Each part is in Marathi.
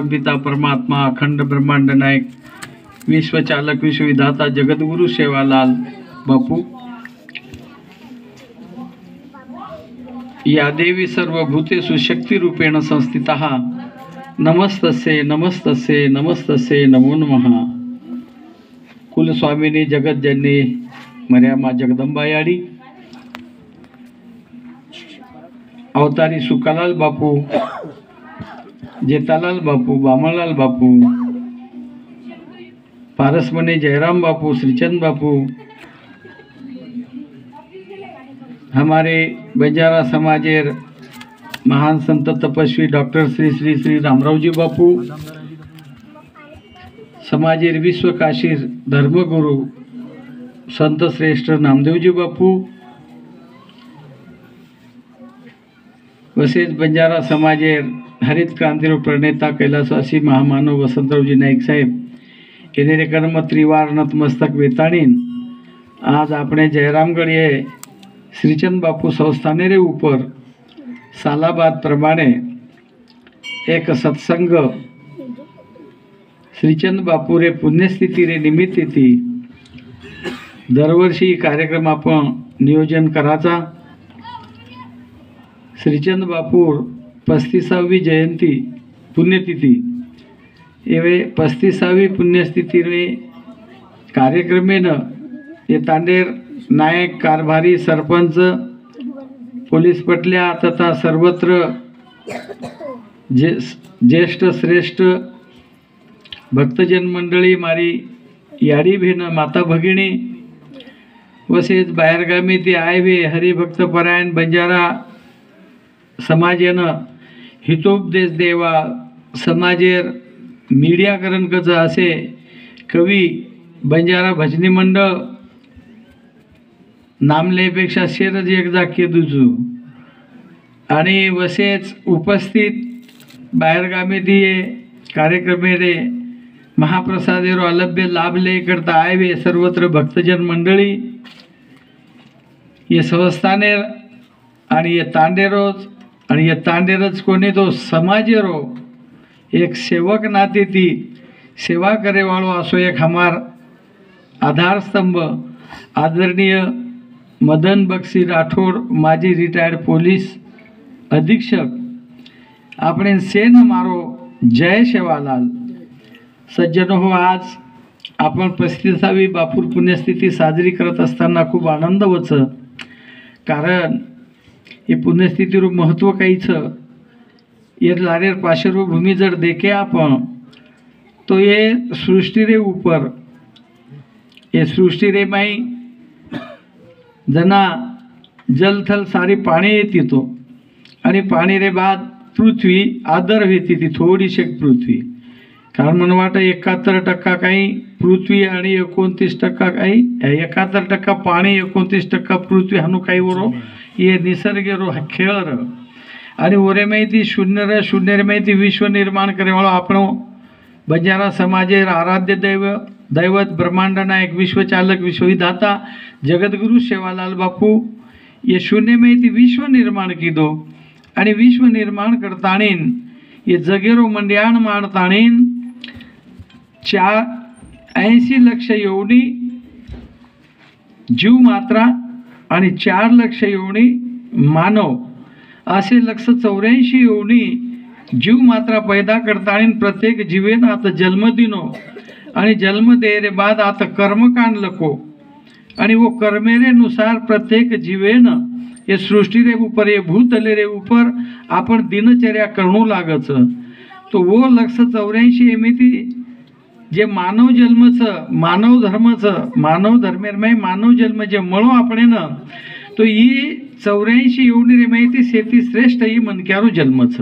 परमपिता परमात्मा अखंड ब्रह्मांड नायक विश्वचालक विश्वविधाता जगद्गुरु सेवालाल बापू या देवी सर्वभूतेषु शक्तिरूपेण संस्थितः नमस्तस्ये नमस्तस्ये नमस्तस्ये नमो नमः। कुलस्वामिनी जगज्जननी मर्यामा जगदंबायाडी अवतारी सुकालाल बापू जेतालाल बापू बामणलाल बापू पारसमणी जयराम बापू श्रीचंद बापू हमारे बंजारा समाजेर महान संत तपस्वी डॉक्टर श्री श्री श्री रामरावजी बापू समाजेर विश्व काशीर धर्मगुरु संत श्रेष्ठ नामदेवजी बापू वसेच बंजारा समाजेर हरित क्रांतीर प्रणेता कैलासवासी महामानव वसंतरावजी नाईक साहेब येनेरे कर्म त्रिवार नतमस्तक वेताणीन आज आपणे जयरामगढ़ श्रीचंद बापू संस्थाने रे ऊपर सालाबाद प्रमाणे एक सत्संग श्रीचंद बापू रे पुण्यस्थिती रे निमित्त थी दरवर्षी कार्यक्रम आपण नियोजन कराचा। श्रीचंद बापूर 35वी जयंती पुण्यतिथि एवे 35वी पुण्यस्थिति रे कार्यक्रमेन ये तांडेर नायक कारभारी सरपंच पोलीस पटल्या तथा सर्वत्र ज्येष्ठ श्रेष्ठ भक्तजन मंडळी मारी याडी भेन माता भगिनी वसेच बाहेरगामी ते आयवे हरिभक्तपरायण बंजारा समाजेन हितोपदेश देवा समाजेर मीडियाकरण कच असे कवी बंजारा भजनी मंडळ नामलेपेक्षा शेरज एक जाके दुजू आणि वसेच उपस्थित बाहेरगामी दिए कार्यक्रमे रे महाप्रसादेरो अलभ्य लाभ ले करता आयवे सर्वत्र भक्तजन मंडळी ये संस्थाने आणि ये तांडेरोज आणि ये तांडेरच कोणी तो समाजेरो एक सेवक नाते ती सेवा करे वाळो असो एक हमार आधार स्तंभ आदरणीय मदन बक्सी राठौड़ माजी रिटायर्ड पुलिस अधीक्षक अपने सेन मारो जय सेवालाल सज्जनो हो आज आपण 35वी बापूर पुण्यस्थिती साजरी करत असताना खूप आनंद होच कारण ये पुण्यस्थितीर महत्व काहीच ये लारेर पार्श्वभूमि जर देखे आपण तो ये सृष्टि रे ऊपर ये सृष्टि रे माई जना जल थल सारी पाणी येती तो आणि पाणी रे बाद पृथ्वी आदर होती ती थोडीशी पृथ्वी कारण मन वाट 71% काही पृथ्वी आणि 29% काही 71% पाणी 29% पृथ्वी हानू काही वरो ये निसर्गेरो खेळ आणि ओरे माहिती शून्य रे माहिती विश्व निर्माण करे वाळो आपणो बंजारा समाजेर आराध्य दैवत ब्रह्मांड नायक विश्वचालक विश्वविधाता जगद्गुरु सेवालाल बापू ये शून्य माहिती विश्व निर्माण कीधो आणि विश्व निर्माण करताणीन ये जगेरो मंड्याण माणताणीन 80 लक्ष एवढी जीव मात्रा आणि 4 लक्ष एवढी मानव असे 184 एवढी जीव मात्रा पैदा करताणीन प्रत्येक जीवेन आता जन्म दिनो आणि जन्म दे रे बाद आता कर्मकांड लको आणि वो कर्मेरे नुसार प्रत्येक जीवेन ये सृष्टि रे ऊपर ये भूतले रे ऊपर आपण दिनचर्या करणू लागच तो वो 184 एमिती जे मानव जन्मच मानव धर्मेर में मानव जन्म जे मळो आपणे न तो ही 84 एवढी रे माहिती सेती श्रेष्ठ ही मनक्यारो जन्मच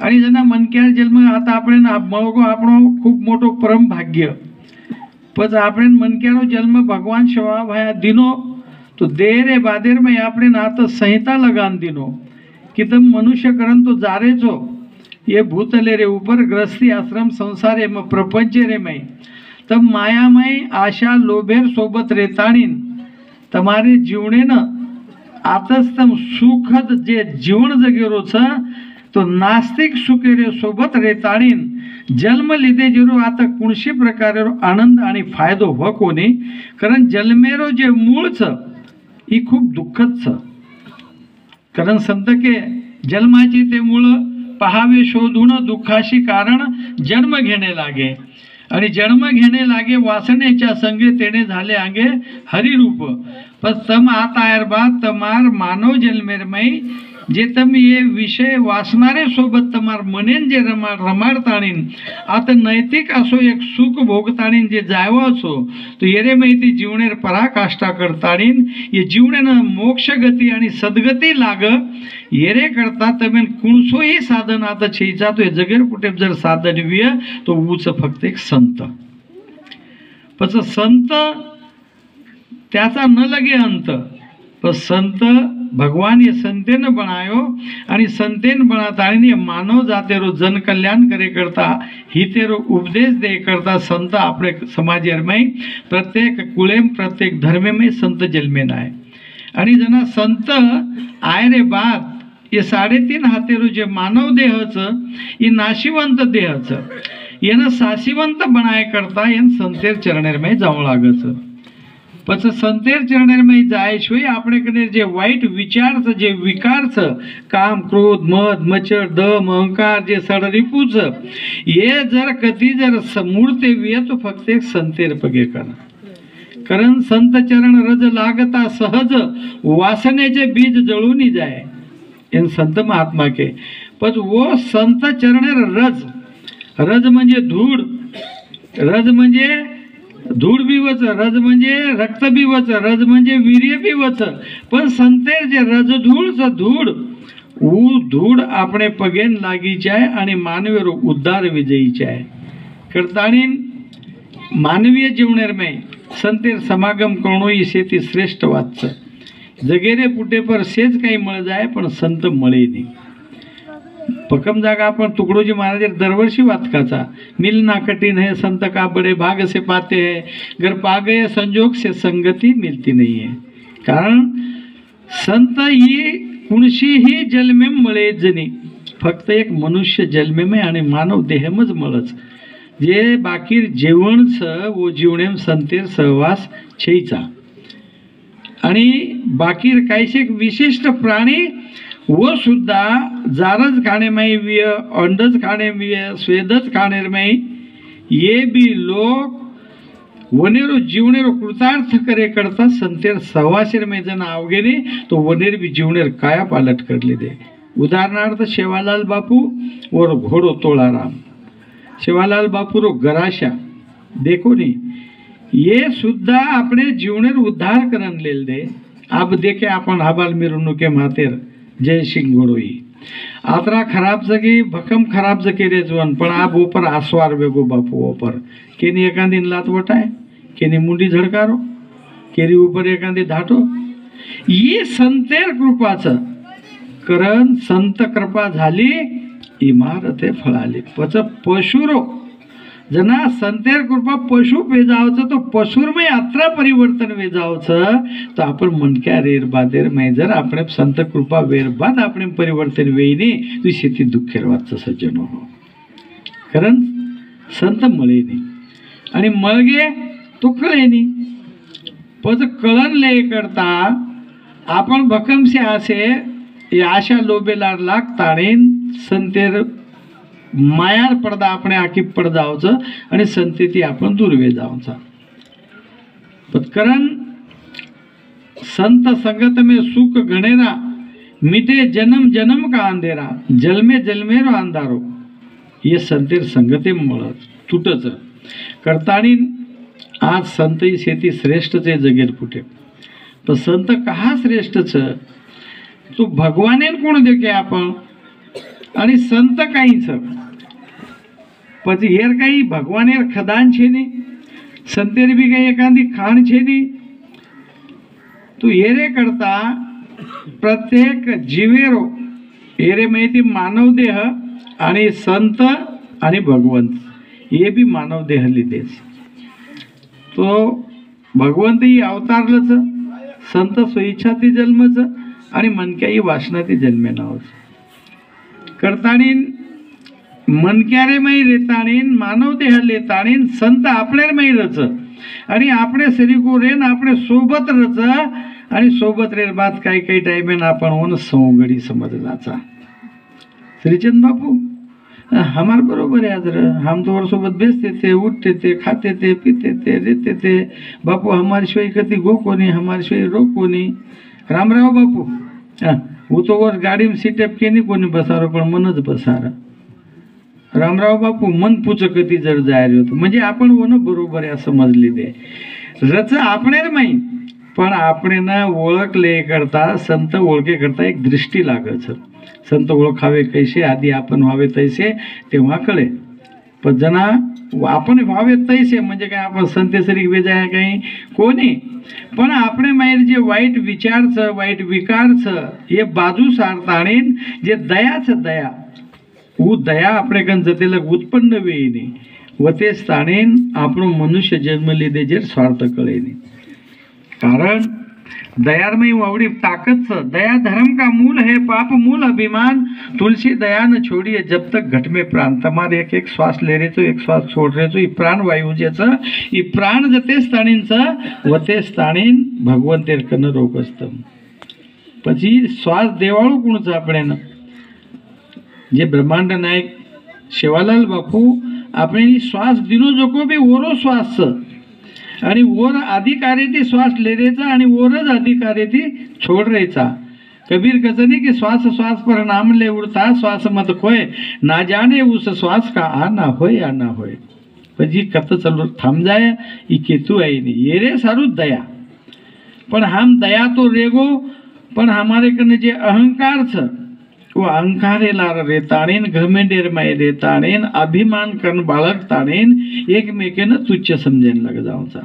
आणि जना मनक्यार जन्म आता आपण मळगो आपण खूप मोठो परम भाग्य पण आपण मनक्यारो जन्म भगवान शिवा भाया दिनो तो देरे बादेर में आपण आता संहिता लगान दिनो कि तम मनुष्य करन तो जारे जो ये भूतले रे ऊपर ग्रस्ती आश्रम संसारे म प्रपंच रे में तब मायामय आशा लोभेर सोबत रेताणीन तमारे जीवने न आतच तम सुखद जे जीवन जगेरो छ तो नास्तिक सुकेरे सोबत रेताळीन जन्म लिधे जिरो आता कोणशी प्रकारे आनंद आणि फायदो हो कोणी कारण जन्मेरो जे मूळच ही खूप दुःखच कारण संत के जन्माची ते मूळ पहावे शोधून दुःखाशी कारण जन्म घेणे लागे आणि जन्म घेणे लागे वासनेच्या संगे तेने झाले आगे हरिरूप पण तम आता बाद तमार मानव जन्मेरमय जे तम ये विषय वासनारे सोबत तमार मनेन जे रमाडताणीन आता नैतिक असो एक सुख भोगताणीन जे जायव असो तो येरे माहिती जीवनेर पराकाष्ठा करताणीन ये जीवनेनं मोक्ष गती आणि सद्गती लाग येरे करता तमेन कुणसोही साधन आता छेचा तो जगेर कुठे जर साधन विय तो ऊच फक्त एक संत पच संत त्याचा न लगे अंत पण संत भगवान ये संतेन बनायो आणि संतेन बनाताळीने मानव जातेरो जन कल्याण करे करता ही तेरो उपदेश दे करता संत आपले समाजेर में प्रत्येक कुळेम प्रत्येक धर्मे में संत जन्मेन आहे आणि जना संत आय रे बाद ये 3.5 हातेरो जे मानव देहच ये नाशिवंत देहच येन साशिवंत बनाय करता येन संतेर चरणेर में जाऊ लागच पच संतेर चरणेर में जायशिवाय आपणेकडे जे वाईट विचारच जे विकारच काम क्रोध मद मचर दम अहंकार जे सडरिपूच ये जर कधी जर मूर्ते विय तो फक्त एक संतेर पगे करा कारण संत चरण रज लागता सहज वासनेचे बीज जळून जाए इन संत महात्मा के पण वो संत चरणेर रज रज म्हणजे धूळ रज म्हणजे धूळ बिवच रज म्हणजे रक्त बिवच रज म्हणजे वीर्य बिवच पण संतेर जे रज धूळच धूळ ऊ धूळ आपणे पगेन लागीचे आहे आणि मानवीय उद्धार विजयीचे आहे करताणी मानवीय जीवनेर में संतेर समागम करणो ही शेती श्रेष्ठ वाच जगेरे पुटे पर सेज काही मळ जाय पण संत मळे नाही पकम जागा आपण तुकडोजी महाराज दरवर्षी वातकाचा मिलना कठिन है संत का बड़े भाग से पाते हैं घर पा गए संजोग से संगति मिलती नहीं है कारण संत ही कुणशीही जन्मे मळे जनी फक्त एक मनुष्य जन्मे में आणि मानव देहमच मळच जे बाकी जेवणच वो जीवनेम संतेर सहवास छेचा आणि बाकी काहीशे विशिष्ट प्राणी वो सुद्धा जारज खाने में भी अंडज खाने में स्वेदज खाने में ये भी लोग वनेरो जीवनेरो कृतार्थ करे करता संतेर सहवासेर में जन आवगेने तो वनेर भी जीवनेर काया पालट कर ले दे उदाहरणार्थ सेवालाल बापू और घोड़ो तोड़ाराम सेवालाल बापू रो गराशा देखो नहीं ये सुद्धा अपने जीवनेर उद्धार करन लेल दे अब देखे अपन हबाल मिरवणुके मातेर जय सिंह घोड़ोई आतरा खराब जगी भकम खराब जके रेजवन पण आप ऊपर आसवार बेगो बापू ऊपर केनी एकांदी लात वटाय केनी मुंडी झडकारो केरी ऊपर एकांदी धाटो ये संतेर कृपाच करण संत कृपा झाली इमारते फळाली पच पशुरो जना संतेर कृपा पशु वेजावचं तो पशुर में यात्रा परिवर्तन वेजावचं तो आपण मनक्या रेर बादेर में जर आपण संत कृपा वेर बाद आपण परिवर्तन वेईने तू शेती दुःखेर वाचचं सज्जन हो कारण संत मळेनी आणि मळगे तो कळेनी पण कळन ले करता आपण भकमसे आसे या आशा लोबेला लागताणेन संतेर मायार पडदा आपण आखी पडदावचं आणि संतेती आपण दुर्वे जावचा पत्करण संत संगत में सुख गणेरा मिटे जन्म जन्म का अंधेरा जलमे जलमेरो अंधारो ये संतेर संगते मळ तुटच करताणी आज संत ही शेती श्रेष्ठचे जगेर कुठे तर संत कहा श्रेष्ठच तो भगवाने कोण देखे आपण आणि संत काहीच પછી હેર કઈ ભગવાન હેર ખદાન છે ને સંતેર બી કઈ એકાંદી ખાણ છે ને તો હેરે કરતા પ્રત્યેક જીવેરો હેરે માહિતી માનવ દેહ आणि संत आणि भगवंत हे बी मानव देह लिधेच तो भगवंत ही अवतारलच संत स्वेच्छाती जन्मच आणि मनक्याही वासनाती जन्मे नावच करताणीन मनक्यारे माई रेताणीन मानव देह लेताणीन संत आपल्यार माई रच आणि आपणे सरीको रेन आपणे सोबत रच आणि सोबत रे बात काही काही टाइमेन आपण ओन सवगडी समजलाचा श्रीचंद बापू हमार बरोबर है आदर हम तो और सोबत बेचते थे उठते थे खाते थे पीते थे रहते थे बापू हमारी शिवाय कति गो कोनी हमारी शिवाय रो कोनी रामराव बापू वो तो वर गाड़ी में सीट के नहीं कोनी बसारो पण मनच बसारा रामराव बापू मन पूछ कधी जर जाय होतो म्हणजे आपण ओन बरोबर आहे समजली दे रच आपणेर माई पण आपण ना ओळखले करता संत ओळखे करता एक दृष्टी लागच संत ओळखावे कैसे आधी आपण व्हावे तैसे तेव्हा कळे पण जना आपण व्हावे तैसे म्हणजे काय आपण संतेसरी वेजाय काही कोणी पण आपणे माहेर जे वाईट विचारचं वाईट विकारचं हे बाजू सारताणीन जे दयाचं दया वो दया आपणे कन जतेल उत्पन्न वेईनी व ते स्थानेन आपण मनुष्य जन्म लिदे जे स्वार्थ कळेनी कारण दयामय वावड़ी ताकत से दया धर्म का मूल है पाप मूल अभिमान तुलसी दया न छोड़िए जब तक घट में प्राण तमारे एक एक श्वास ले रहे तो एक श्वास छोड़ रहे तो प्राण वायु जेचं ई प्राण जते स्थानींचं व ते स्थानीन भगवंत तेरकन रोगस्तम પછી શ્વાસ દેવાળું કોણ છે આપણે જે બ્રહ્માંડ નાયક સેવાલાલ બાપુ આપણે શ્વાસ દીનો જોકો બી ઓરો શ્વાસ છે आणि ओर अधिकारेती श्वास लेरेचा आणि ओरच अधिकारेती छोड़ रेचा कबीर कचनी कि श्वास श्वास पर नाम ले उड़ता श्वास मत खोए ना जाने उस श्वास का आना होए या ना होए પછી कत चलो थम जाए ये केतु आई नहीं ये रे सारू दया पण हम दया तो रेगो पण हमारे कने जे अहंकार छ वो अहंकारेला रेताणीन घमेंडेर माय रेताणीन अभिमान कन बाळक ताणीन एकमेकेन तुच्छ समजेन लग जाऊचा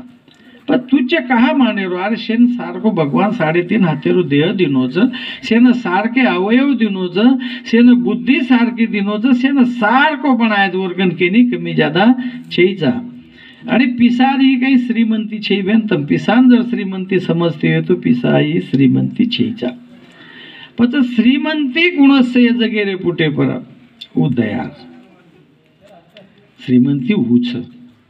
पण तुच्छ कहा माने रो अरे शेन सारको भगवान 3.5 हातेरो देह दिनोच शेन सारखे अवयव दिनोच शेन बुद्धी सारखी दिनोच शेन सारको बनायत वर्गन केनी कमी ज्यादा छेईचा आणि पिसार ही काही श्रीमंती छेईवेन तम पिसान जर श्रीमंती समजते तो पिसा ही श्रीमंती छेईचा पण श्रीमंती गुणस्य जगेरे पुटे पर उदया श्रीमंती हुच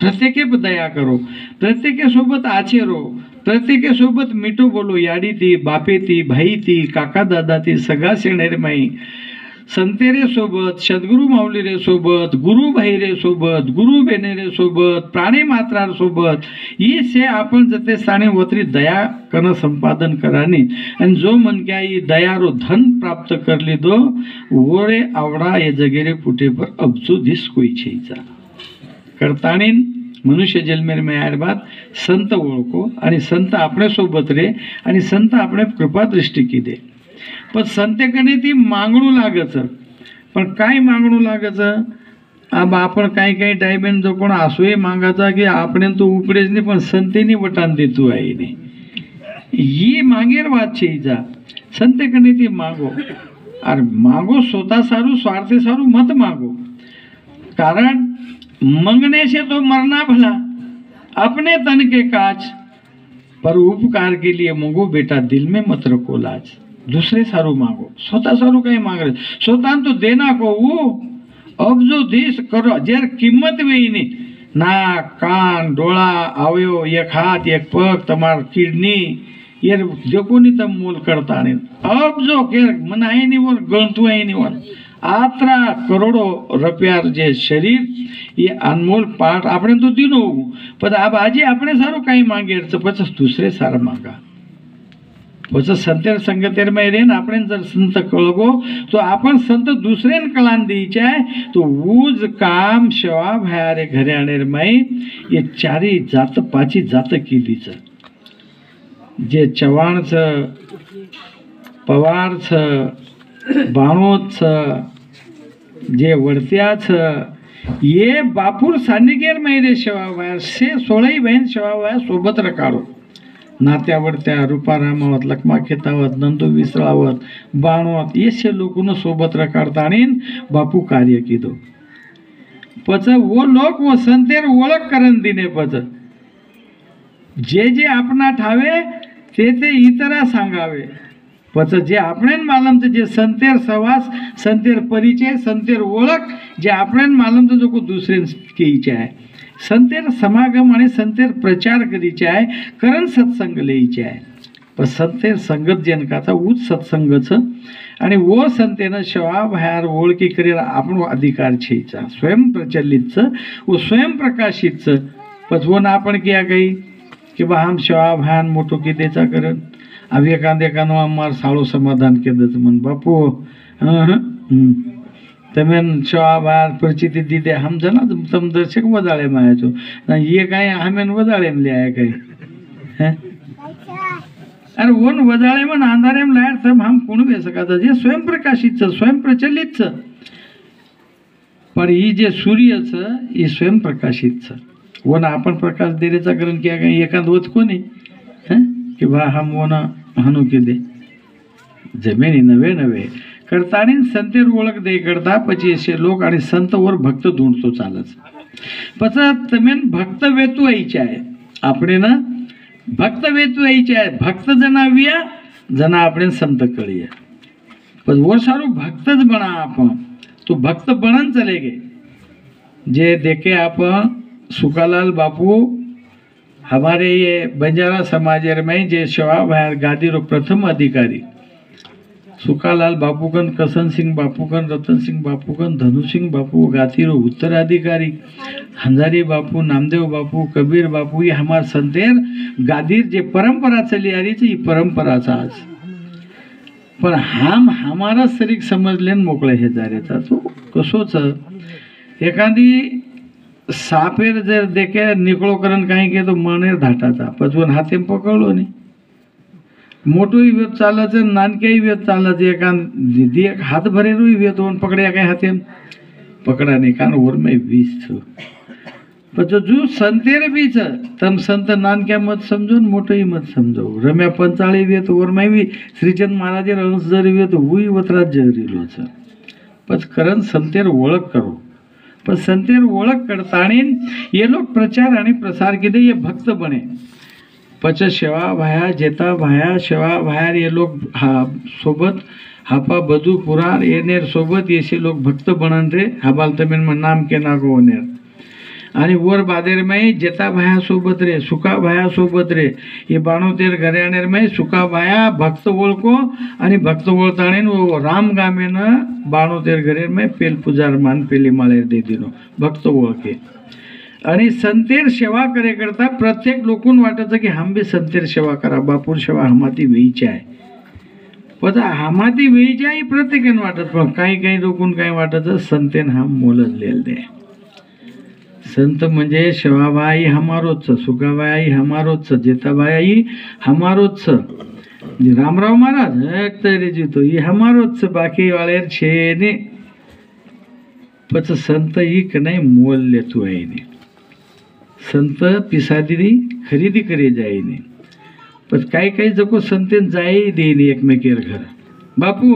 प्रत्येके दया करो प्रत्येके सोबत आचेरो प्रत्येके सोबत मिठो बोलो याडी ती बापे ती भाई ती काका दादा ती सगळा शेणेर माई संतेरे सोबत सद्गुरु माऊली रे सोबत गुरु भाई रे सोबत गुरु बेने रे सोबत प्राणी मात्रार सोबत ये से आपण जते स्थाने वत्री दया कन संपादन करानी आणि जो मन क्या ये दया रो धन प्राप्त करली दो वोरे आवडा ये जगेरे पुटे पर अबजो दिस कोई छेचा करताणीन मनुष्य जन्मेर में आयर बात संत ओळखो आणि संत आपणे सोबत रे आणि संत आपणे कृपा दृष्टी की दे पण संतेकने ती मागणू लागच पण काय मागणू लागच अब आपण काही काही टाइमेन जो कोण आसोय मागाचा की आपण तो उपडेच नाही पण संतेनी वटान देतो आहे ने ही मागेर वात छेजा संतेकने ती मागो और मागो स्वतः सारू स्वार्थे सारू मत मागो कारण मंगने से तो मरना भला अपने तन के काज पर उपकार के लिए मांगो बेटा दिल में मत रखो लाज दूसरे सारू मांगो स्वतः सारू कहीं मांग रहे स्वतः तो देना को वो अब जो देश करो जर किंमत वेई नहीं नाक कान डोळा अवयव एक हाथ एक पग तमार किडनी ये देखो नहीं तम मोल करता नहीं अब जो के मनाए नहीं वो गणतु है नहीं वो आत्रा करोड़ों रुपयार जे शरीर ये अनमोल पाठ आपने तो दिनो पर अब आज आपने सारो कहीं मांगे पचास दूसरे सारा मांगा वच संतेर संगतेर में रेन आपण जर संत कळगो तो आपण संत दुसरेन कळान द्यायचे आहे तो ऊज काम सेवा भयारे घरे आणेर माई ये चारी जात पाची जात केलीच जे चव्हाणच पवारच बाणोच जे वडत्याच ये बापूर सानिगेर मैरे सेवा भया से 16 बहन सेवा भया सोबत रकाळो नात्यावरत्या रूपारामावत लखमा खेतावत नंदू विसरावत बाणवत ये लोगों सोबत रकाडतानी बापू कार्य कीधो पच वो लोक वो संतेर ओळख करण दिने पच जे जे आपणा ठावे ते ते इतरा सांगावे પછી જે આપણે માલમ છે જે સંतेर सवास संतेर परिचय संतेर ओळख जे आपण मालम तो जो को दुसरे कीचे आहे संतेर समागम आणि संतेर प्रचार करीचे आहे करण सत्संग लेईचे आहे पण संतेर संगत जनकाचा उच्च सत्संगचं आणि वो संतेनं शवा बाहेर ओळखी करेल आपण अधिकार छेचा स्वयंप्रचलितचं व स्वयंप्रकाशितचं पचवून आपण किया काही कि बा हम शवा भयान मोठो कितेचा करन अब एकांदेकानो अमार साळो समाधान केदच मन बापू तमेन शवा बाहेर परिचिती दिदे हम जना तम दर्शक वदाळे मायाचो ना ये काय हमेन वदाळे मले आहे काही अरे वन वदाळे मन अंधारेम लायर तम हम कोण बे सकाता जे स्वयंप्रकाशितचं स्वयंप्रचलितचं पण ही जे सूर्यचं ही स्वयंप्रकाशितचं वन आपण प्रकाश देण्याचा कारण की काही एखाद वत कोणी की बा हम वन हानू की दे जमिनी नवे नवे करतानी संतेर ओळख दे करता પછી असे लोक आणि संतवर भक्त ढूंढतो चालच पचा तमेन भक्त वेतू आईचे आहे આપણે ना भक्त वेतू आईचे आहे भक्त जनाविया जना આપણે संत कळिया पण वर सारू भक्तच बना आपण तो भक्त बनन चले गे जे देखे आपण सुकालाल बापू हमारे ये बंजारा समाज में जे शवा बाहर गादी रो प्रथम अधिकारी सुकालाल बापूकन कसन सिंह बापूकन रतन सिंह बापूकन धनु सिंह बापू गाती रो उत्तराधिकारी हंजारी बापू नामदेव बापू कबीर बापू ये हमार संतेर गादीर जे परंपरा चली आ रही थी परंपराचा आज पण हम हमारा सरीक समजले मोकळे हे जारेचा तो कसोच एखादी सापेर जर देखे निकळो करण काही के तो मनेर धाटाचा पचवून हाते पकडलो नाही मोठोही वेत चालायचं नानक्याही वेत चालायचं एका एक हात भरेलोही वेत होऊन पकड्या काय हाते पकडा नाही कारण वर मैं वीस पण जो संतेर बीच तम संत नानक्या मत समजून मोठंही मत समजावू रम्या पंचाळी वेत वर मी श्रीचंद महाराज अंश जरी वेत हुई वत्रात जहरीलोच पच करण संतेर ओळख करो पण संतेर ओळख करतानी ये लोग प्रचार आणि प्रसार किदे ये भक्त बने पच शेवा भाया जेता भाया शेवा भायार ये लोग हा सोबत हापा बधू पुरार येनेर सोबत येसे लोग भक्त बनन रे हाबाल तमेन मन नाम के नागो होनेर आणि वर बादेर में जेता भाया सोबत रे सुका भाया सोबत रे ये बाणोतेर घराणेर में सुका भाया भक्त ओळखो आणि भक्त ओळताणे वो राम गामेन बाणोतेर घरेर में पेल पुजार मान पेली माळेर दे दिनो भक्त ओळखे आणि संतेर सेवा करे करता प्रत्येक लोकून वाटतं की हम बी संतेर सेवा करा बापूर सेवा हमाती वेईची आहे पण हमाती वेईची आहे प्रत्येकाने वाटत पण काही काही लोकून काय वाटतं संतेन हा मोलच लेल दे संत म्हणजे शिवाबाई हमारोच सुकाबाई हमारोच जेताबाई हमारोच रामराव महाराज एक तरी जीतो ये हमारोच बाकी वाले छे ने पच संत ही कने मोल लेतो है ने संत पिसादी खरीदी करे जाए ने पण काही काही जको संतेन जाए देने एकमेकेर घर बापू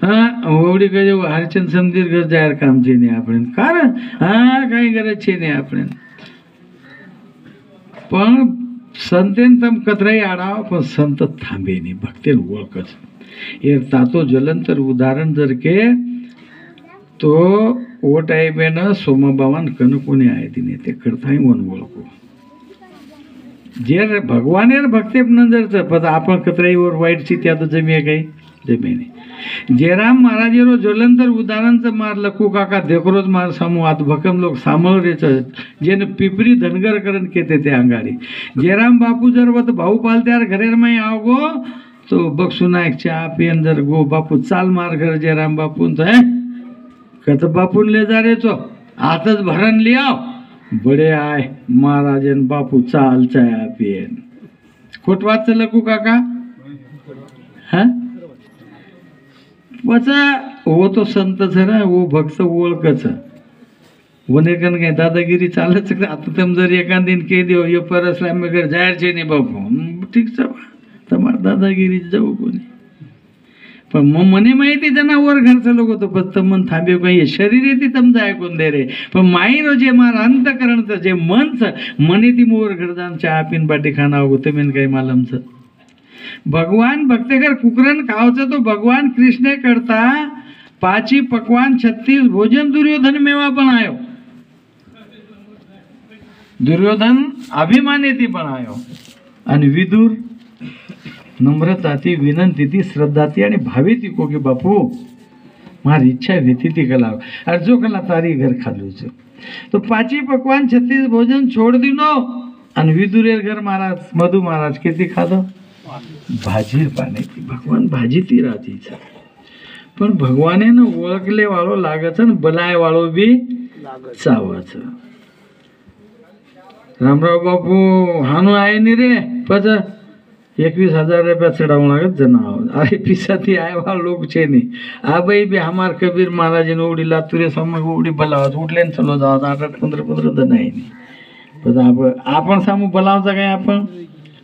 हाँ होवडी कहे हरचंद समधीर घर जायर काम छे ने आपण कारण हाँ काही गरज छे ने आपण पण संतेन तम कतराई आडाव पण संत थांबे नहीं भक्तेन ओळखच ये तातो जलंतर उदाहरण जर के तो ओ टाइमे न सोमाबावन कन कोणी आहे तिने ते करताय वन ओळखो जे भगवानेर भक्ते नंदरच पण आपण कतराईवर वाईटची त्यात जमी काही जमीन जयराम महाराजेरो ज्वलंतर उदाहरण मार लखू काका देखरोज मार सामू आत भकम लोग सामळ रेच जेन पिपरी धनगर करण केते ते अंगाडी जयराम बापू जर वत भाऊ पालत्यार घरेर में आओ तो बक्सू नायक चा पियन जर गो बापू चाल मार घर जयराम बापू तो है कत बापून ले जा रे तो आतच भरण लियाव बड़े आय महाराजन बापू चाल चाया पियन खोटवाच लखू काका हाँ वचा वो तो संत ना वो भक्त ओळखच वनेकन काय दादागिरी चालच आता तम जर एखादीन के दियो ये परसला मगर जाहीर छे ने बापू ठीक छ તમાર દાદાગીરી જવું કોને પણ મને માહિતી તેના ઓર ઘર ચલો તો પછી તમને થાંબ્યો કઈ શરીરેથી તમ જાય કોણ દે રે પણ માઈનો જે મારા અંતકરણ છે જે મન છે મનેથી મોર ઘરદાન ચા આપીને બાટી ખાના આવું તમે કઈ માલમ છે भगवान भक्तकर कुकरन खावचं तो भगवान कृष्ण करता 5 पकवान 36 भोजन दुर्योधन मेवा बनायो। दुर्योधन अभिमानेती बनायो आणि विदुर नम्रताती विनंतीती श्रद्धाती आणि भावेती को कि बापू मारी इच्छा व्यतीती कला और जो कला तारी घर खालू छो तो 5 पकवान 36 भोजन छोड़ दिनो आणि विदुरेर घर महाराज मधु महाराज किती खाधो भाजी पाण्याची भगवान भाजी ती राहतीच पण भगवाने न ओळखले वाळो लागच न बलाय वाळो बी चावच। रामराव बापू हानू आहे नि रे पच 21,000 रुपया चढ़ाव लागत जनाव अरे पिसाती आया लोग छे नहीं आ भाई भी हमार कबीर महाराज ने उड़ी लातुरे समय उड़ी बलावत उठले न चलो जावत 8-8 15-15 जण आहे नाही पण आपण सामू बलावचा काय आपण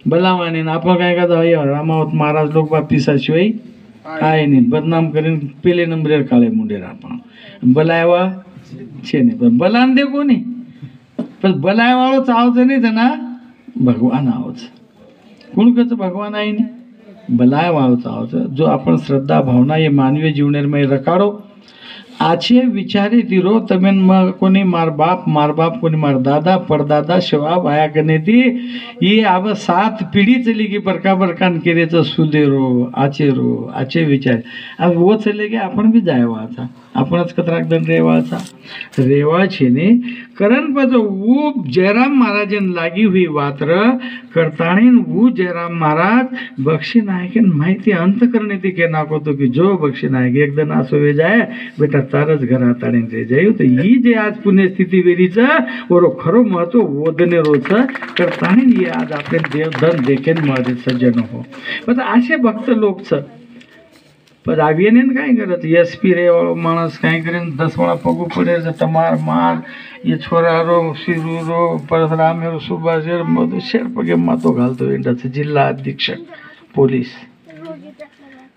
बलावाने आपण काय का जाऊ रामावत महाराज लोक बा पिसा शिवाय आहे नाही बदनाम करीन पेले नंबरेर काळे मुंडेर आपण बलायवा छे नाही पण बलान दे कोणी पण बलायवाळो चावचं नाही जना भगवान आवच कोण कसं भगवान आहे नाही बलाय वाळो चावचं जो आपण श्रद्धा भावना ये मानवीय जीवनेर रकाडो आछे विचारे तिरो तमेन कोनी मार बाप कोनी मार दादा परदादा शवाब आया करने थी ये अब 7 पीढ़ी चली गई बरका बरकान केरे तो सुदेरो आचे विचार अब वो चले गए अपन भी जायवाचा आपणच कतराक दंड रेवा छे ने करण पद वो जयराम महाराजन लागी हुई वात्र करताणीन वो जयराम महाराज बक्षी नायकन माहिती अंत करने थी के नाको तो कि जो बक्षी नायक एक दिन आसो वे जाए बेटा तारच घर ताणी रे जायो तो ही जे आज पुण्यस्थिती वेरीच ओरो खरो महत्व वोदनेरोच करताणीन ये आज आपले देवधन देखेन माझे सज्जन हो पण असे भक्त लोक छ पण आवियने काय करत एसपी रे माणस काय करेन 10 वेळा पगू पडे तमार मार ये छोरारो शिरूरो परशुरामेरो सुभाषेर मधु शेरपगे मातो घालतो इंडाचे जिल्हा अधीक्षक पोलीस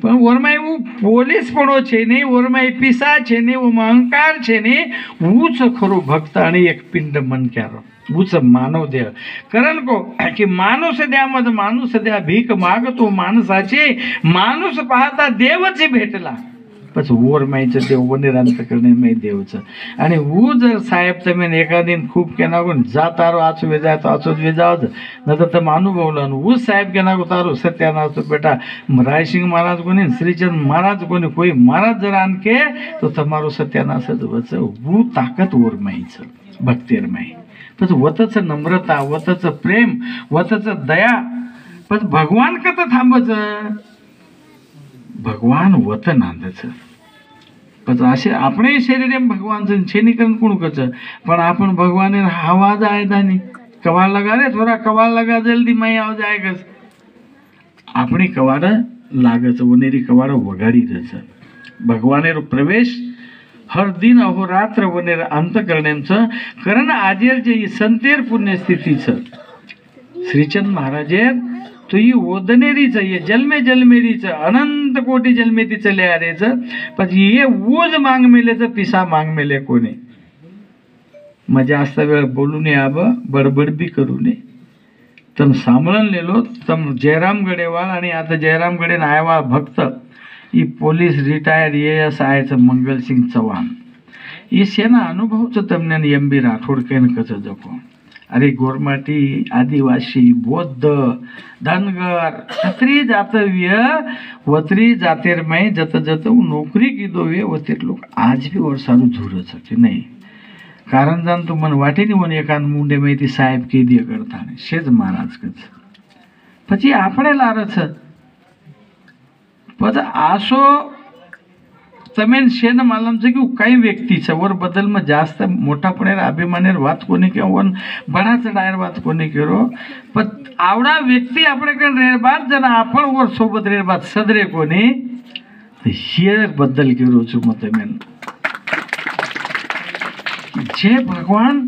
पण वरमाई वो पोलीस पडो छे ने वरमाई पिसा छे ने वो अहंकार छे ने ऊच खरो भक्त आणि एक पिंड मन क्यारो ऊच मानव देह कारण को की माणूस द्या मध माणूस द्या भीक मागतो माणसाचे माणूस पाहता देवच भेटला बस वरमाईचं देव वनिरांत करणे मै देवचं आणि वो जर साहेब तमेन एखादीन खूप केना कोण जातारो आचो वे जातो आचो वे जावत नंतर तर अनुभवलं वो साहेब केना को तारो सत्यानाश बेटा रायसिंग महाराज कोणी श्रीचंद महाराज कोणी कोई महाराज जर आणके तो तमारो सत्यानाशच वच वो ताकत वरमाईचं भक्तेर माई पण वतच नम्रता वतच प्रेम वतच दया पण भगवान कत थांबच भगवान वत नांदच पण असे आपणे शरीर भगवान छेनीकरण कोण कच पण आपण भगवान आवाज आहे दानी कवाड़ लगा रे थोड़ा कवाड़ लगा जल्दी मैं आवाज आएगस अपनी कवाड़ लागच वनेरी कवाड़ वगाड़ी जच भगवानेर प्रवेश हर दिन अहोरात्र वनेर अंत करण्याचं कारण आजेर जे संतेर पुण्यस्थितीच श्रीचंद महाराजेर तो ये ओदनेरीच ये जन्मे जन्मेरीच अनंत कोटी जन्मे ती चले आरेच पण ये वोज मांग मेलेच पिसा मांग मेले कोणी मजा असता वेळ बोलू नये आब बडबड बी करू नये तम सांभळून लेलो तम जयराम गडेवाळ आणि आता जयराम गडे नायवाळ भक्त ई पोलीस रिटायर एएस आयचं मंगलसिंग चव्हाण ये सेना अनुभवचं तमने एम.बी. राठोड केन कसं जपो अरे गोरमाटी आदिवासी बौद्ध धनगर छत्री जातव्य वतरी जातेर में जत जत नौकरी की दो वे वतिर लोग आज भी और सारू झूर सके नहीं कारण जान तो मन वाटे नहीं मन एकान मुंडे में थी साहेब के दिया करता ने शेज महाराज कच પછી આપણે લારે છે પછી આસો तमेन शेन मालूम છે કે કઈ વ્યક્તિ છે ઓર બદલમાં જાસ્ત મોટા પડે અભિમાનેર વાત કોને કે ઓન બડા ચડાયર વાત કોને કેરો પણ આવડા વ્યક્તિ આપણે કણ રેર બાદ જના આપણ ઓર સોબત રેર બાદ સદરે કોને शेर बद्दल केरो છું मैं तमेन जे भगवान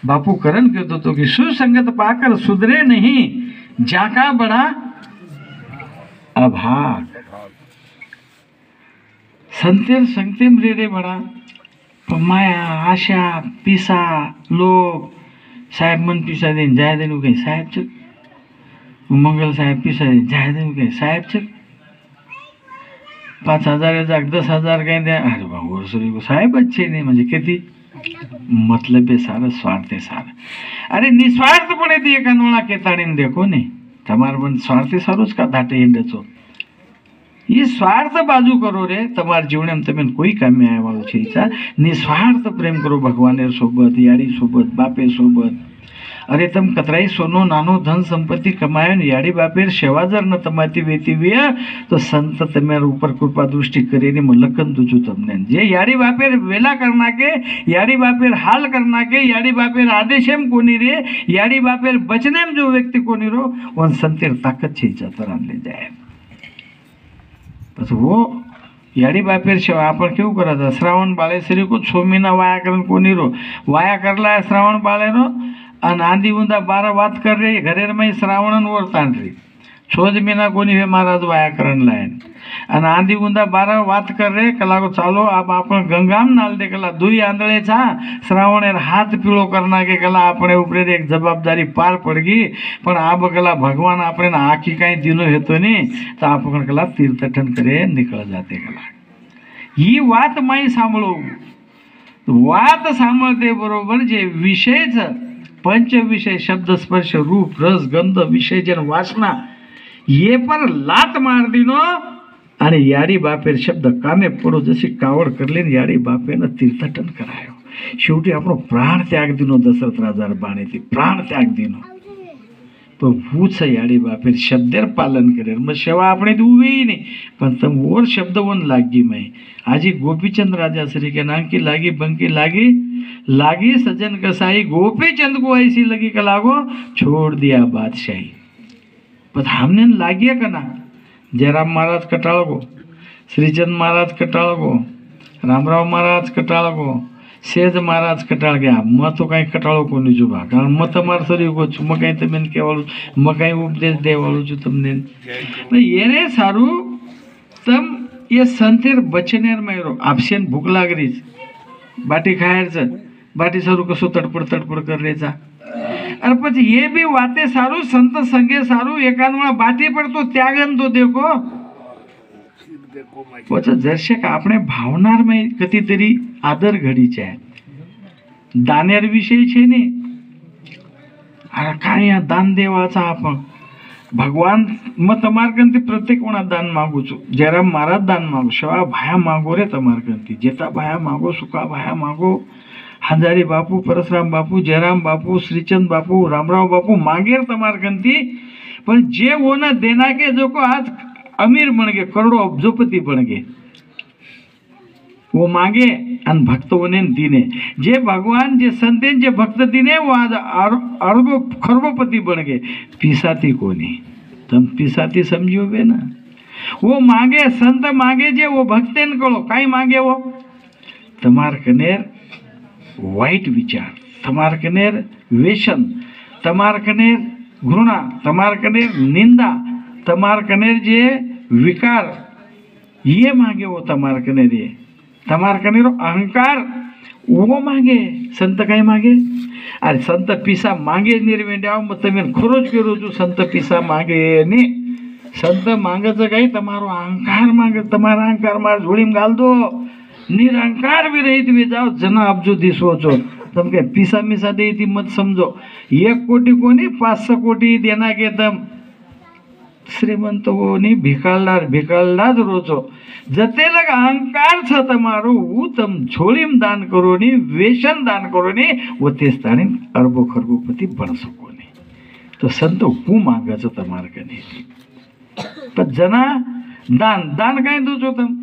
बापू करण कहतो तो कि सुसंगत पाकर सुधरे नहीं जाका बड़ा अभाग संतेर संगतेम रे रे बड़ा माया आशा पिसा लोभ साहेब मन पिसा देन जाय देन कहीं साहेब च मंगल साहेब पिसाळे जाय काय साहेबचे 5,000 जाग 10,000 काही द्या. अरे भाऊ साहेब अच्छे नाही म्हणजे किती मतलब सारं स्वार्थ सारं. अरे निस्वार्थपणे ती एका नोळा केताडीने देखो ने તમારે પણ સ્વાર્થી સારું જ કા દાટે હેડે છો એ સ્વાર્થ બાજુ કરો રે તમારા જીવને તમે કોઈ કામે આવ્યા છે ઈચ્છા નિસ્વાર્થ પ્રેમ કરો ભગવાને સોબત યાડી સોબત બાપે સોબત. અરે તમ કતરાઈ સોનો નાનો ધન સંપત્તિ કમાયો ને યાડી બાપેર સેવા જર ન તમારી વેતી વે તો સંત તમારા ઉપર કૃપા દૃષ્ટિ કરીને લખન દુજું તમને જે યાડી બાપેર વેલા કર નાખે યાડી બાપેર હાલ કર નાખે યાડી બાપેર આદેશ એમ કોની રે યાડી બાપેર બચનેમ જો વ્યક્તિ કોની રો वन संतेर ताकत છે જતરાન લઈ જાય. પછી वो याडी बापेर सेवा आपण केवं करायचं श्रावण बाळेसरी को 6 મહિના વાયા કરીને કોની રો વાયા करला श्रावण बाळेनो અને આંધી ઊંધા 12 વાત कर रे घरे में श्रावण वर तांडरी 6 મહિના कोनी वे महाराज वाया करण लायन અને આંધી ઊંધા 12 વાત कर रे कलाको चालो आप आपण गंगाम नाल दे कला दुई आंधळे छा श्रावणेर हाथ पीळो करना के कला આપણે ઉપરે એક જવાબદારી પાર પડગી પણ આ બગલા ભગવાન આપણે આખી કાઈ દિનો હેતો ને તો आपण कला तीर्थटन करे निकळ जाते कला ही वात माई सांभळो वात सांभळते बरोबर जे विषयच पंच विषय शब्द स्पर्श रूप रस गंध विषय जन वासना ये पर लात मार दिनो आणि याडी बापेर शब्द काने पडो जशी कावड करले याडी बापेनं तीर्थटन करायो शेवटी આપણો प्राण त्याग दिनो दशरथ राजा बाणेથી प्राण त्याग दिनो तो भूच याडी बापेर शब्देर पालन करे मग सेवा આપણે ઉવી નહીં પણ તમ ઓર શબ્દ વન લાગી મે આજી गोपीचंद राजा श्री के नाम की लागी बंकी लागी लागी सज्जन कसाई गोपीचंद को ऐसी लगी कि लागो छोड़ दिया बादशाही पर हमने लागिए कना जयराम महाराज कटाळगो श्रीचंद महाराज कटाळगो रामराव महाराज कटाळगो सेज महाराज कटाळ गया म तो कहीं कटाळो को नहीं जुबा कारण म तमार सरी को छु म कहीं तमेन केवाळू म कहीं उपदेश देवाळू छु तमने ये रे सारू तम ये संतेर बचनेर मेरो आपसेन भूख लागरीच बाटी खायरच बाटी सारू कसो तडपड तडपड कर रेचा अरे પછી ये भी वाते सारू संत संगे सारू एकानवा बाटी पडतो त्यागन तो देखो પછી જરશે કે આપણે ભાવનાર में કતીતરી આદર ઘડી છે દાનેર વિષય છે ને અરે કાંઈ આ દાન દેવાचा आपण भगवान मग તમાર કંતી પ્રત્યેક કોણા દાન માંગુ છું જયરામ महाराज दान मागो शिवा भाया मागो रे તમાર કંતી જેતા ભાया मागो सुका भाया मागो हजारी बापू परशुराम बापू जयराम बापू श्रीचंद बापू रामराव बापू मांगेर तमार कंती पण जे ओना देना के जो को आज अमीर बन गए करोड़ों अब्जोपति बन गए वो मांगे अन भक्त होने दीने जे भगवान जे संतेन जे भक्त दीने वो आज अरबो खरबोपति बन गए पिसाती कोनी तम पिसाती समझो बे ना वो मांगे संत मांगे जे वो भक्तेन कळो काई मांगे वो तमार कनेर वाइट विचार तमार कनेर व्यसन तमार कनेर घृणा तमार कनेर निंदा तमार कनेर जे विकार ये मांगे वो तमार कनेर ये तमार कनेर अहंकार वो मांगे संत काय मांगे अरे संत पिसा मांगे निर्वेंड्या मग तमें खरोज करो जो संत पिसा मांगे ने संत मांगचं काही तमारो अहंकार मांगे तमारा अहंकार मार झोळीम घाल दो निरंकार भी रहित भी जाओ जना अब्जो दी सोचो तम के पिसा मिसा दे थी मत समझो 1 कोटी को नहीं 500 कोटी देना के तम श्रीमंत वो नहीं भिकालदार रोचो जते लग अहंकार छ तमारो वो तम झोळीम दान करो नहीं वेशन दान करो नहीं वो ते स्थानी अरबो खरबोपति बन सको नहीं तो संत हूँ मांगा छो तमार कने पर जना दान दान काई दो छो तम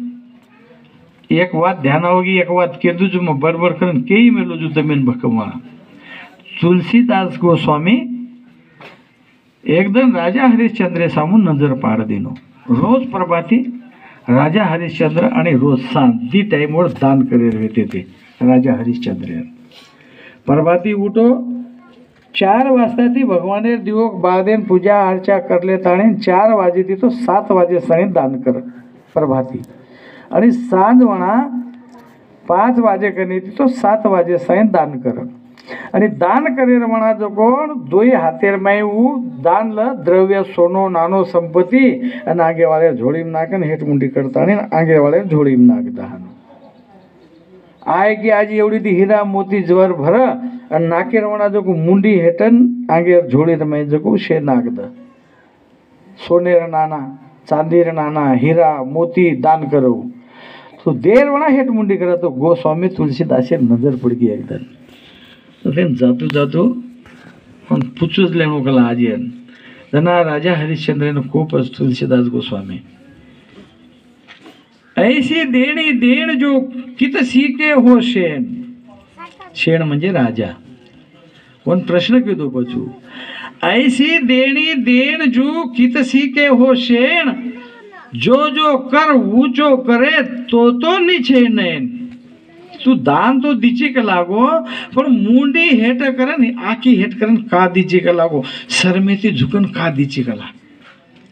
एक बात ध्यान होगी एक बात कह दू जो मैं बड़बड़ करन कई मेलो जो तमें भकमा तुलसीदास गोस्वामी एक दिन राजा हरिश्चंद्र सामू नजर पाड़ दिनो रोज प्रभाती राजा हरिश्चंद्र आणि रोज सांज दी टाइम वर दान करे रहते थे राजा हरिश्चंद्र प्रभाती उठो 4 वाजता थी भगवाने दिवो बादेन पूजा अर्चा करले ताणे 4 वाजे थी तो 7 वाजे सणी दान कर प्रभाती आणि सांज म्हणा 5 वाजे कनी तो 7 वाजे सायं दान कर आणि दान करेर म्हणा जो कोण दोई हातेर मायू दान ल द्रव्य सोनो नानो संपत्ती आणि आगेवाळे झोळीम नाकन हेट मुंडी करता आणि आगेवाळे झोळीम नाकता आय की आज एवढी ती हिरा मोती जवर भर आणि नाकेर म्हणा जो मुंडी हेटन आगे झोळीर माय जो शे नाकद सोनेर नाना चांदीर नाना हीरा मोती दान करव तो देर म्हणा हेट मुंडी करा तो गोस्वामी तुलसीदासे नजर पडकी एकदम तो ते जातो जातो पण पुचूच लेणू कला आज येन जना राजा हरिश्चंद्रन खूपच तुलसीदास गोस्वामी ऐसी देणी देण जो कित सीके हो शेण शेण म्हणजे राजा पण प्रश्न कितो पचू ऐसी देणी देण जो कित सीके हो शेण जो जो कर ऊंचो करे तो नीचे नैन तू दान तो दीची का लागो पण मुंडी हेट करन आखी हेट करन का दीची का लागो सरमेती झुकन का दीची कला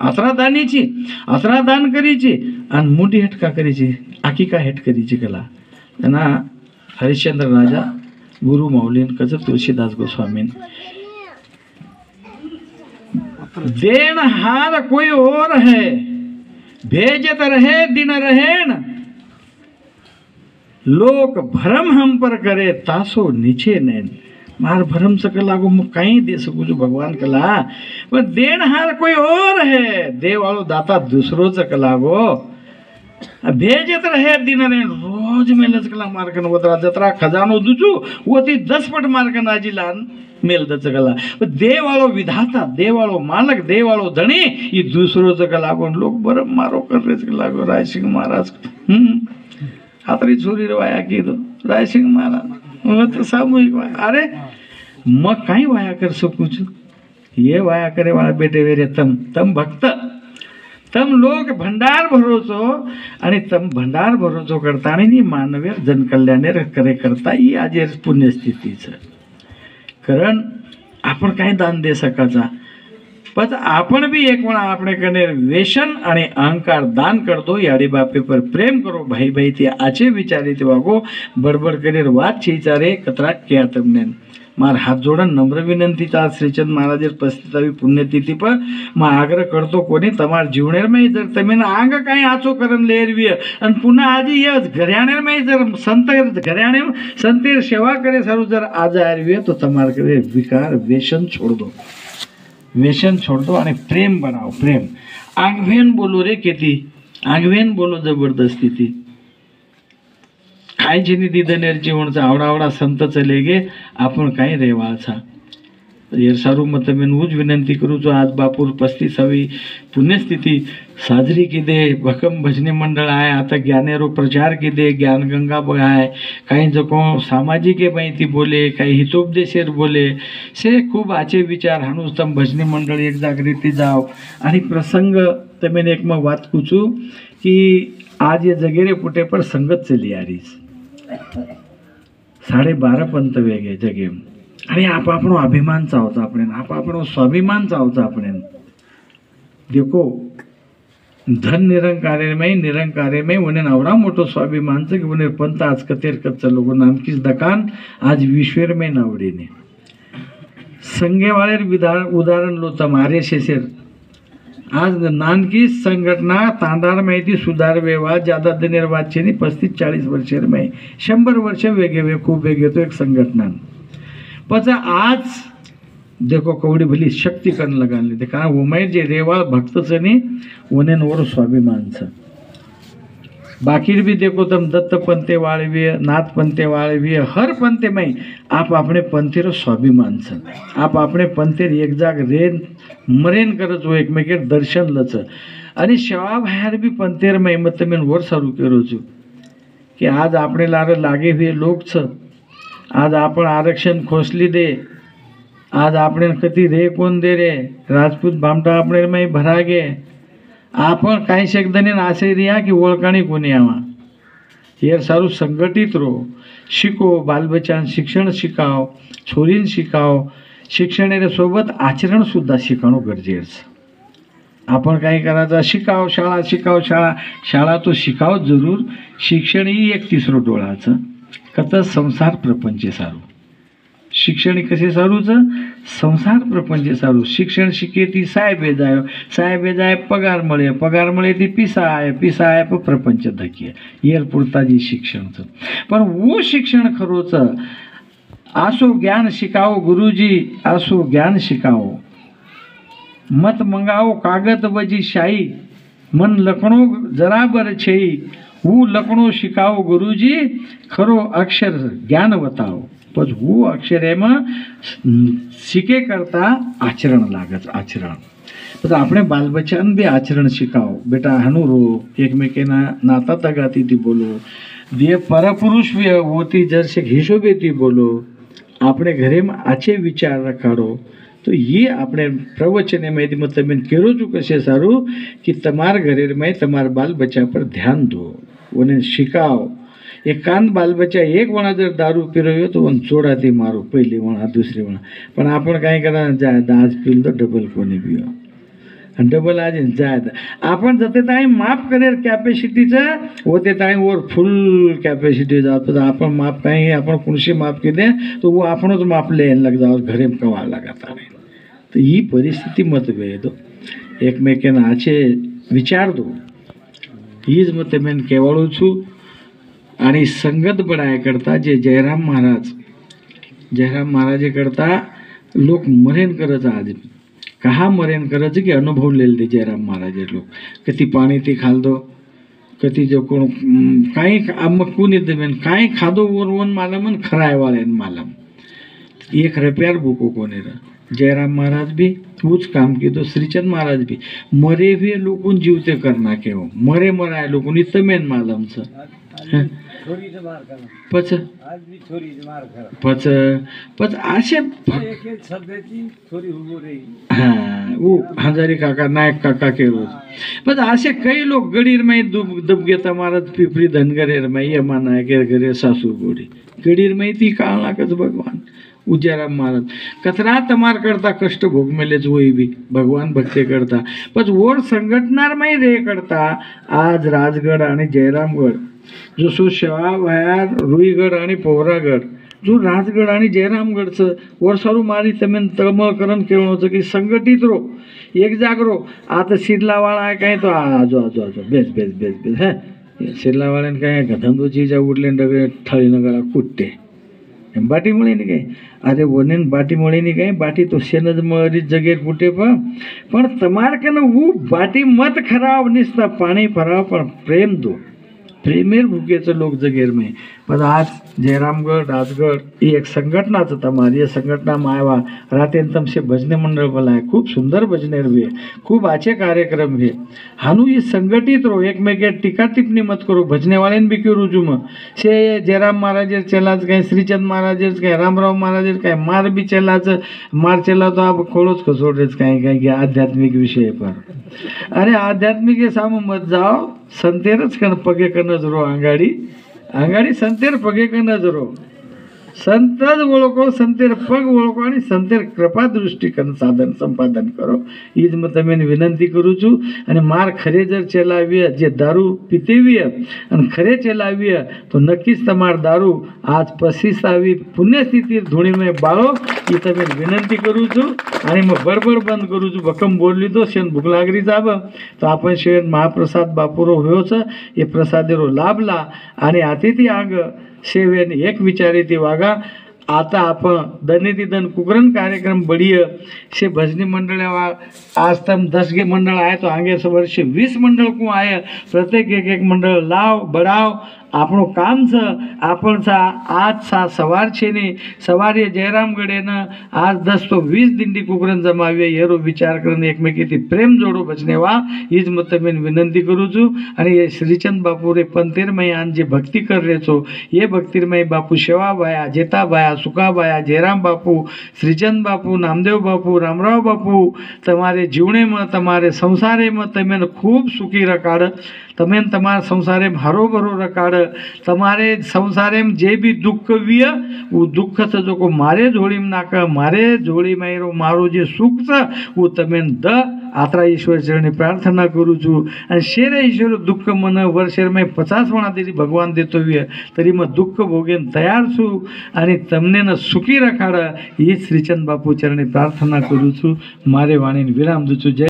अतरा दानीची अतरा दान करीची आणि मुंडी हेट का करीची आखी का हेट करीची कला त्यांना हरिश्चंद्र राजा गुरु मौलीन कच तुलसीदास गोस्वामीन देन हार कोई और है भेजत रहे दिन रहेन लोक भरम हम पर करे तासो नीचे नैन मार भरम सक लागो मु कहीं दे सकू जो भगवान कला पर देन हार कोई और है देव वालो दाता दूसरो च लागो भेजत रहे दिन रहेन रोज मेलच कला मार्कन वतरा जत्रा खजानो दुचू वो ती 10 पट मार्कन आजी लान मेल दच कला देव वालो विधाता देव वालो मालक देव वालो धणी ये दूसरो च लागो लोग भरम मारो कर रे लागो राय सिंह महाराज हातरी छोरी वाया कीधो राय सिंह महाराज तो सामूहिक वाया अरे मग काही वाया कर सकू छु ये वाया करे वाला बेटे वेरे तम भक्त तम लोक भंडार भरोसो आणि तम भंडार भरोसो करता आणि मानवी जनकल्याणे करे करता ही आज पुण्यस्थितीच कारण आपण काय दान दे सकाचा पण आपण भी एक म्हणा આપણે કને વ્યસન અને અહંકાર દાન કરતો યાડી બાપે પર પ્રેમ કરો ભાઈ ભાઈ તે આચે વિચારી તે વાગો બડબડ કરી વાત છે ચારે કતરા ક્યાં તમને માર હાથ જોડન નમ્ર વિનંતી તા શ્રીચંદ મહારાજ 35મી પુણ્યતિથિ પર માં આગ્રહ કરતો કોની તમાર જીવણેર में जर તમે આંગ કાઈ આચો કરન લેરવી અને પુના આજે એ ઘરાણેર में जर સંત ઘરાણે સંતેર સેવા કરે સારું જર આજે આરવી તો તમાર કરે વિકાર વ્યસન છોડ દો व्यसन छोड़ दो आणि प्रेम बनाओ प्रेम आंगवेन बोलो रे केती आंगवेन बोलो जबरदस्ती थी काय जेनी दिदनेर जीवनचा आवडा आवडा संत चले गे आपण काय रेवाचा ये सारू मतमेन उज विनंती करू जो आज बापूर 35वी पुण्यस्थिती साजरी की दे भकम भजनी मंडळ आहे आता ज्ञानेरो प्रचार की दे ज्ञान गंगा आहे काही जको सामाजिक माहिती बोले काही हितोपदेशेर बोले से खूप आचे विचार हाणूस तम भजनी मंडळ एक जागृती जाव आणि प्रसंग तमेन एक मग वात पूछू की आज ये जगेरे पुटे पर संगत चली आ रही 12:30 पंत वेगे जगे आणि आप आपणो अभिमान चाहता आपण आप आपणो स्वाभिमान चाहता आपण देखो धन निरंकारे में उन्हें आवड़ा मोटो स्वाभिमान से कि उन्हें पंत आज कतेर कच्चा लोगों नाम किस दकान आज विश्वेर में नावड़ी ने संगे वाले उदाहरण लो तुम्हारे शेषेर आज नानकी संघटना तांडार माहिती सुधार व्यवहार ज्यादा दिनेर वाचे 35-40 वर्षेर में 100 वर्ष वेगे खूप वेगे तो एक संघटना पचा आज देखो कवड़ी भली शक्ति करने लगा लेते कारण उमेर जे रेवा भक्त चनी उन्हें और स्वाभिमान छ बाकी भी देखो तुम दत्त पंथे वाळवी नाथ पंथे वाळवी हर पंथे में आप अपने पंथेर स्वाभिमान छ आप अपने पंथेर एक जाग रेन मरेन करत हो एकमेकेर दर्शन लच आणि सेवा बाहेर भी पंथेर में मत में वर सारू करो छु कि आज अपने लारे लागे हुए लोग छ आज आपण आरक्षण खोसली दे आज आपने कति रे कोण दे रे राजपूत भामटा आपणे में भरा गे आपण काही शब्दने आशय रिया की ओळखाणी कोणी आवा यार सारू संघटित रो शिको बालबच्चान शिक्षण शिकाव छोरीन शिकाव शिक्षण सोबत आचरण सुद्धा शिकणं गरजेचं आपण काही करायचं शिकाव शाळा शिकाव शाळा तो शिकाव जरूर शिक्षण ही एक तिसरो डोळाचं कत संसार प्रपंच सारू शिक्षण कसे सारूच संसार प्रपंच सारू शिक्षण शिके ती साहेब जाय पगार मळे ती पिसा आय प्रपंच धकिये येर पुरता जी शिक्षणचं पण वो शिक्षण खरोच आसो ज्ञान शिकाओ गुरुजी आसो ज्ञान शिकाओ मत मंगाओ कागद बजी शाही मन लखणो जराबर छेई वो लखणो शिकाओ गुरुजी खरो अक्षर ज्ञान बताओ पण वो अक्षर एમાં શીખે કરતા આચરણ લાગત આચરણ તો આપણે બાલ બચ્ચાને બી આચરણ શીખાવો બેટા હનું રો એકમેકેના નાતા તગાતીથી બોલો બે પરપુરુષ હોતી જરશે હિશોબેથી બોલો આપણે ઘરેમાં આચે વિચાર રખાડો તો ये આપણે પ્રવચન એમાં તમે કહેરો છું કશે સારું કે તમારા ઘરેમાં તમારા બાલ બચ્ચા પર ધ્યાન દો અને શીખાવો एकांत बालबच्चा एक वणा जर दारू पिरव्यो तो वन चोडाती मारो पहिली वणा दुसरी वणा पण आपण काय करा जाय आज पिल तो डबल कोणी पियो आणि डबल आज जाय आपण जते ताई माफ करेल कॅपॅसिटीचं होते ताई वर फुल कॅपॅसिटी जातो आपण माफ काही आपण कुणशी माफ केले तो वो आपणच मापले लग जाओ घरे कवा लागता नाही तर ही परिस्थिती मतभेद एकमेकांना आचे विचार दो हीच मत मी केवळू છું आणि संगत बनाया करता जे जयराम महाराज करता लोक मरेन करत आज कहा मरेन करत की अनुभव लेले जयराम महाराज लोक कधी पाणी ती खालदो कधी जो कोण काही मग कोणी देवेन काही खादो वरवून मला मन खराय वाळेन मला 1 रुपयार बुको कोणी जयराम महाराज भी वूच काम कीधो श्रीचंद महाराज भी मरे भी लोकून जीवते करना केव मरे मराय लोकून इतमेन मालमचं पच असे वो हजारी काका नायक काका के रोज पण असे काही लोक गडीर माई दुब घेता महाराज पिपरी धनगरेर माई यमा नायकेर घरे सासू गोडी गडीर माई ती काळ नाकच भगवान उज्जैराम महाराज कचरा तमार करता कष्ट भोग मेलेच वही भी भगवान भक्ती करता पण वर संघटनार माई रे करता आज राजगड आणि जयरामगड जसो शेवाभायर रुईगड आणि पोहरागड जो राजगड आणि जयरामगडचं वर्षारू मारी તમે તળમળકરણ કેવું છે કે સંગઠિત રહો એક જાગરો આ તો શિરલાવાળા કાંઈ તો આજો આજો આજો બેસ બેસ બેસ બેસ હે શિરલાવાળાને કાંઈ ધંધો ચીજા ઉડલે ડગે ઠળીને ગળા કૂટતે એમ બાટી મળીને કાંઈ અરે વને બાટી મળીને કાંઈ બાટી તો શેન જ મરી જગ્યાએ કૂટે પણ તમારે કે હું બાટી મત ખરાબ નિસ્તા પાણી ભરાવ પણ પ્રેમ દો प्रेमेर भूकेचं लोक जगेर में पण आज जयरामगढ़ राजगढ़ ये एक संघटना तमारी ये संघटना मायवा रातेन तमसे भजने मंडल बनाए खूब सुंदर भजने हुए खूब अच्छे कार्यक्रम हुए हानु ये संगठित रहो एक में टीका टिप्पणी मत करो भजने वाले भी क्यों रुजुम से जयराम महाराज चेलाच कहीं श्रीचंद महाराज कहीं रामराव महाराज कहीं मार भी चेलाच मार चेला तो आप खोड़ोच खसोड़ेच कहीं कहीं आध्यात्मिक विषय पर अरे आध्यात्मिक के सामू मत जाओ संतेरच कन पगे कन जरो आंगाडी संतेर पगे कन जरो संतज ओळखो संतेर पग ओळखो आणि संतेर कृपा दृष्टी कन साधन संपादन करो ईज मत मैं विनंती करू छू आणि मार खरे जर चलावीय जे दारू पीतेवीय आणि खरे चलावीय तो नक्कीच तमार दारू आज 25वी पुण्यस्थिती धुणीमे बाळो ई तमे विनंती करू छू आणि मग बडबड बंद करू छू भक्कम बोलली तो शेन भूक लागरी जाब तो आपण शेन महाप्रसाद बापुरो होयोच ये प्रसादेरो लाभला आणि अतिथी आग सेवेन एक विचारी ती वागा आता आपण दनेती दन कुकरण कार्यक्रम बढ़िया से भजनी मंडल आज तम 10 के मंडल आए तो आगे से वर्ष 20 मंडल को आए प्रत्येक एक मंडल लाव बढ़ाव આપણું કામ છે આપણ આજ સવાર છે ને સવારે જયરામગઢેના આજ 10 તો 20 દિંડી કુકરન જમાવીએ એરો વિચાર કરીને એકમેકીથી પ્રેમ જોડો ભજનેવા એ જ મત મેં વિનંતી કરું છું અને એ શ્રીચંદ બાપુ રે पंतेरमय आन जे भक्ती कर रे छो ये भक्तिरमय बापू शेवाभाया जेताभाया सुखाभाया जयराम बापू श्रीचंद बापू नामदेव बापू रामराव बापू तमारे जीवने में तमारे संसारे में तमें खूब सुखी रखाड़ तमें तमारा संसारे में हरो भरो रखाड़ तमारे संसारे में जे भी दुख विय वो दुख से जो को मारे झोड़ी में नाक मारे झोड़ी में मारो जे सुख से वो तमें द आतरा ईश्वर चरणे प्रार्थना करूँ छूँ अने शेरे ईश्वर दुख मन वर्षेर में 50 वणा देरी भगवान देतो हुए तरी मैं दुख भोगेन तैयार छूँ अने तमने न सुखी रखाड़ा ये श्रीचंद बापू चरणे प्रार्थना करूँ छूँ। मारे वाणी विराम दूँ छूँ। जय